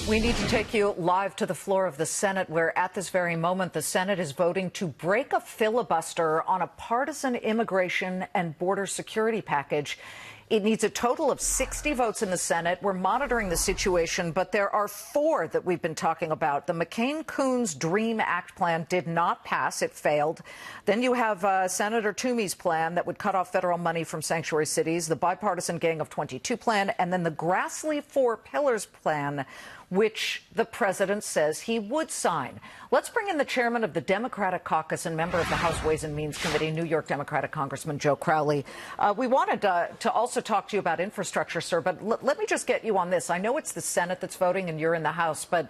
We need to take you live to the floor of the Senate, where at this very moment, the Senate is voting to break a filibuster on a partisan immigration and border security package. It needs a total of 60 votes in the Senate. We're monitoring the situation, but there are four that we've been talking about. The McCain-Coons DREAM Act plan did not pass. It failed. Then you have Senator Toomey's plan that would cut off federal money from sanctuary cities, the bipartisan Gang of 22 plan, and then the Grassley Four Pillars plan, which the president says he would sign. Let's bring in the chairman of the Democratic Caucus and member of the House Ways and Means Committee, New York Democratic Congressman Joe Crowley. We wanted to also talk to you about infrastructure, sir, but let me just get you on this. I know it's the Senate that's voting and you're in the House, but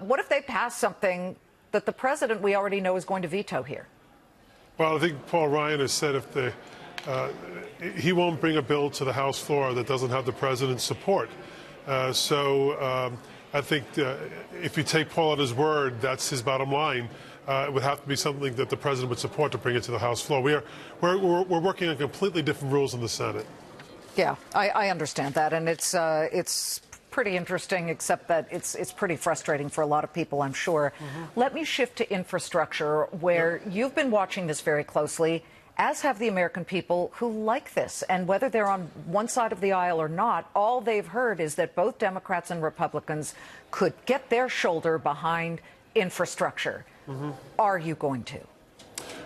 what if they pass something that the president, we already know, is going to veto here? Well, I think Paul Ryan has said he won't bring a bill to the House floor that doesn't have the president's support. I think if you take Paul at his word, that's his bottom line. It would have to be something that the president would support to bring it to the House floor. We're working on completely different rules in the Senate. Yeah, I understand that, and it's pretty interesting, except that it's pretty frustrating for a lot of people, I'm sure. Let me shift to infrastructure, where you've been watching this very closely, as have the American people who like this. And whether they're on one side of the aisle or not, all they've heard is that both Democrats and Republicans could get their shoulder behind infrastructure. Are you going to?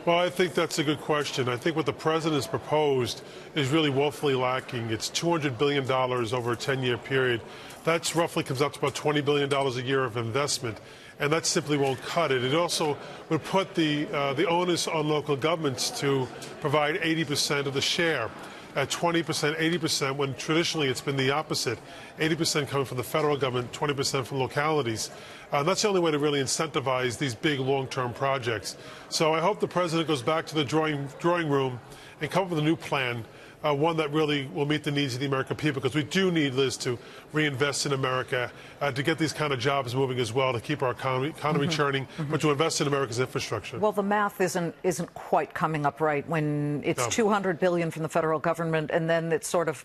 Well, I think that's a good question. I think what the president has proposed is really woefully lacking. It's $200 billion over a 10-year period. That roughly comes out to about $20 billion a year of investment, and that simply won't cut it. It also would put the onus on local governments to provide 80% of the share. At 20%, 80%, when traditionally it's been the opposite. 80% coming from the federal government, 20% from localities. That's the only way to really incentivize these big long-term projects. So I hope the president goes back to the drawing room and come up with a new plan, one that really will meet the needs of the American people, because we do need, Liz, to reinvest in America, to get these kind of jobs moving as well, to keep our economy churning, but to invest in America's infrastructure. Well, the math isn't quite coming up right when it's $200 billion from the federal government, and then it's sort of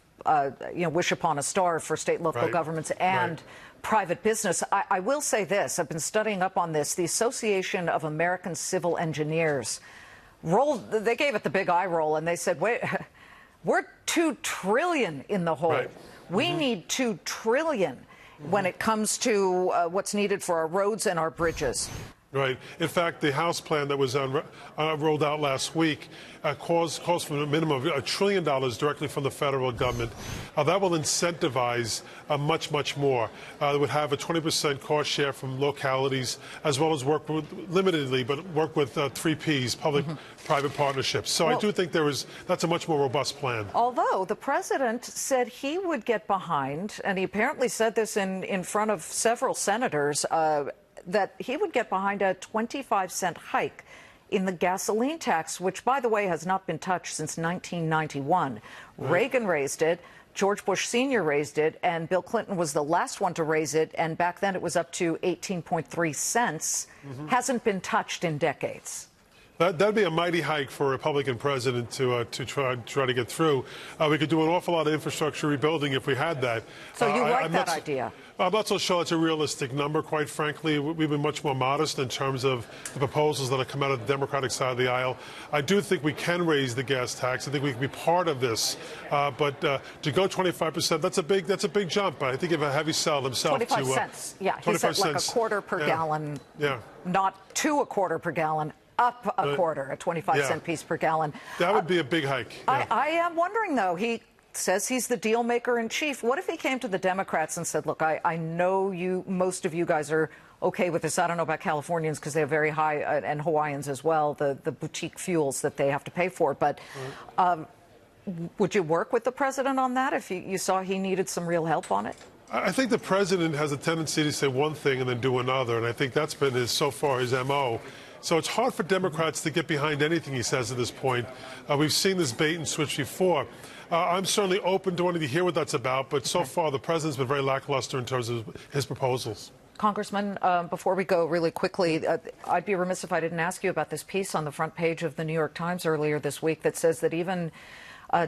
wish upon a star for state and local governments and private business. I will say this. I've been studying up on this. The Association of American Civil Engineers they gave it the big eye roll, and they said, wait, we're $2 trillion in the hole. We need $2 trillion when it comes to what's needed for our roads and our bridges. Right. In fact, the House plan that was rolled out last week calls for a minimum of $1 trillion directly from the federal government. That will incentivize much more. It would have a 20% cost share from localities, as well as work limitedly, but work with 3 Ps, public-private partnerships. So I do think that's a much more robust plan. Although the president said he would get behind, and he apparently said this in front of several senators, that he would get behind a 25-cent hike in the gasoline tax, which, by the way, has not been touched since 1991. Reagan raised it, George Bush Sr. raised it, and Bill Clinton was the last one to raise it, and back then it was up to 18.3 cents. Hasn't been touched in decades. That'd be a mighty hike for a Republican president to try to get through. We could do an awful lot of infrastructure rebuilding if we had that. So you like that idea? I'm not so sure it's a realistic number, quite frankly. We've been much more modest in terms of the proposals that have come out of the Democratic side of the aisle. I do think we can raise the gas tax. I think we can be part of this. But to go 25%, that's a big jump. I think if a heavy sell himself 25 cents. Yeah, he said like a quarter per gallon. Yeah. Not to a quarter per gallon. Up a quarter, a 25-cent piece per gallon. That would be a big hike. Yeah. I am wondering, though, he says he's the deal maker in chief. What if he came to the Democrats and said, look, I know most of you guys are okay with this. I don't know about Californians because they have very high, and Hawaiians as well, the boutique fuels that they have to pay for. But would you work with the president on that if you saw he needed some real help on it? I think the president has a tendency to say one thing and then do another, and I think that's been so far his M.O. So it's hard for Democrats to get behind anything he says at this point. We've seen this bait and switch before. I'm certainly open to wanting to hear what that's about, but so far the president's been very lackluster in terms of his proposals. Congressman, before we go really quickly, I'd be remiss if I didn't ask you about this piece on the front page of the New York Times earlier this week that says that even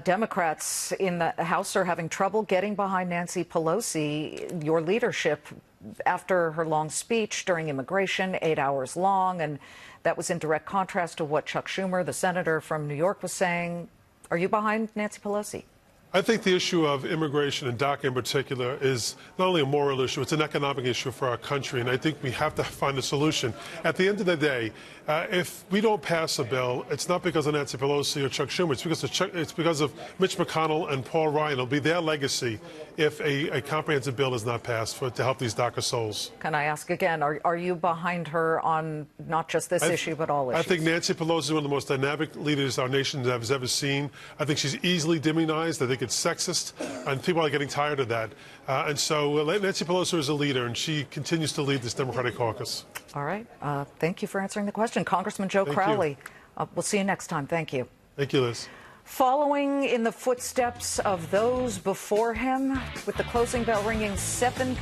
Democrats in the House are having trouble getting behind Nancy Pelosi, your leadership, after her long speech during immigration, 8 hours long. And that was in direct contrast to what Chuck Schumer, the senator from New York, was saying. Are you behind Nancy Pelosi? I think the issue of immigration and DACA in particular is not only a moral issue, it's an economic issue for our country, and I think we have to find a solution. At the end of the day, if we don't pass a bill, it's not because of Nancy Pelosi or Chuck Schumer, it's because of Mitch McConnell and Paul Ryan. It'll be their legacy if a comprehensive bill is not passed to help these DACA souls. Can I ask again, are you behind her on not just this issue, but all issues? I think Nancy Pelosi is one of the most dynamic leaders our nation has ever seen. I think she's easily demonized. I think it's sexist, and people are getting tired of that. And so Nancy Pelosi is a leader, and she continues to lead this Democratic caucus. All right. Thank you for answering the question. Congressman Joe Crowley, we'll see you next time. Thank you. Thank you, Liz. Following in the footsteps of those before him, with the closing bell ringing 17